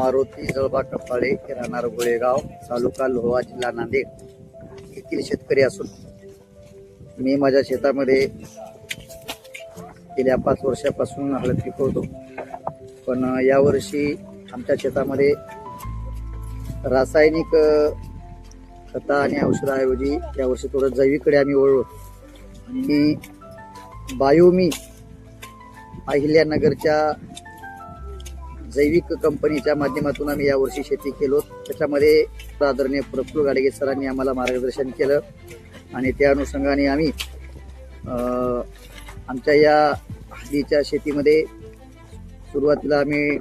मारुती जळबा कपाळे, राहणार गोळेगाव, तालुका लोहा, जिल्हा नांदेड येथील शेतकरी असून मी माझ्या शेतामध्ये गेल्या 5 वर्षापासून हळद पिकवतो. पण यावर्षी आमच्या शेतामध्ये रासायनिक खता आणि औषधाऐवजी यावर्षी थोडं जैविककडे आम्ही वळलो आणि बायोमी अहिल्यानगरच्या जैविक कंपनीच्या माध्यमातून आम्ही यावर्षी शेती केलो. त्याच्यामध्ये आदरणीय प्रफुल्ल गाडगे सरांनी आम्हाला मार्गदर्शन केलं आणि त्या अनुषंगाने आम्ही आमच्या या हळदीच्या शेतीमध्ये सुरुवातीला आम्ही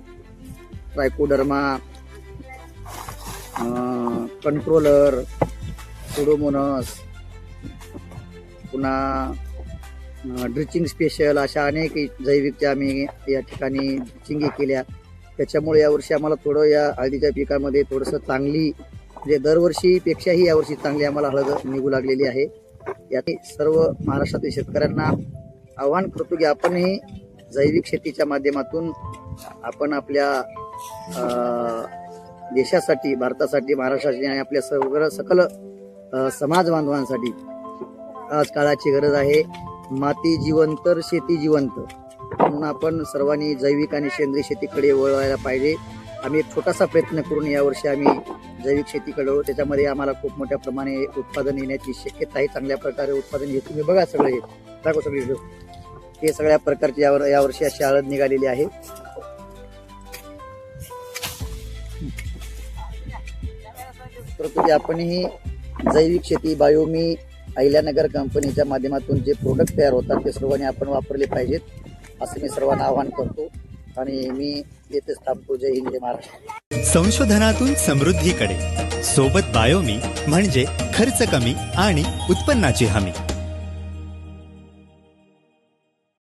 ट्रायकोडर्मा, कंट्रोलर, सुडोमोनस, पुन्हा ड्रिचिंग स्पेशल अशा अनेक जैविकच्या आम्ही या ठिकाणी ड्रिचिंग केल्या. त्याच्यामुळे यावर्षी आम्हाला थोडं या हळदीच्या पिकामध्ये थोडंसं चांगली म्हणजे दरवर्षीपेक्षाही यावर्षी चांगली आम्हाला हळद निघू लागलेली आहे. यात सर्व महाराष्ट्रातील शेतकऱ्यांना आवाहन करतो की आपणही जैविक शेतीच्या माध्यमातून आपण आपल्या देशासाठी, भारतासाठी, महाराष्ट्रासाठी आणि आपल्या सकल समाज बांधवांसाठी आज काळाची गरज आहे. माती जिवंत तर शेती जिवंत, म्हणून आपण सर्वांनी जैविक आणि सेंद्रिय शेतीकडे वळवायला पाहिजे. आम्ही एक छोटासा प्रयत्न करून यावर्षी आम्ही जैविक शेतीकडे वळू. त्याच्यामध्ये आम्हाला खूप मोठ्या प्रमाणे उत्पादन येण्याची शक्यता आहे. चांगल्या प्रकारे उत्पादन हे तुम्ही बघा, सगळे दाखव, सगळे हे सगळ्या प्रकारची यावर्षी अशी हळद निघालेली आहे. तर तुम्ही आपणही जैविक शेती बायोमी अहिल्यानगर कंपनीच्या माध्यमातून जे प्रोडक्ट तयार होतात ते सर्वांनी आपण वापरले पाहिजेत असं मी सर्वांना आवाहन करतो आणि मी येथेच थांबतो. जय हिंद, जय महाराष्ट्र. संशोधनातून समृद्धीकडे सोबत बायोमी म्हणजे खर्च कमी आणि उत्पन्नाची हमी.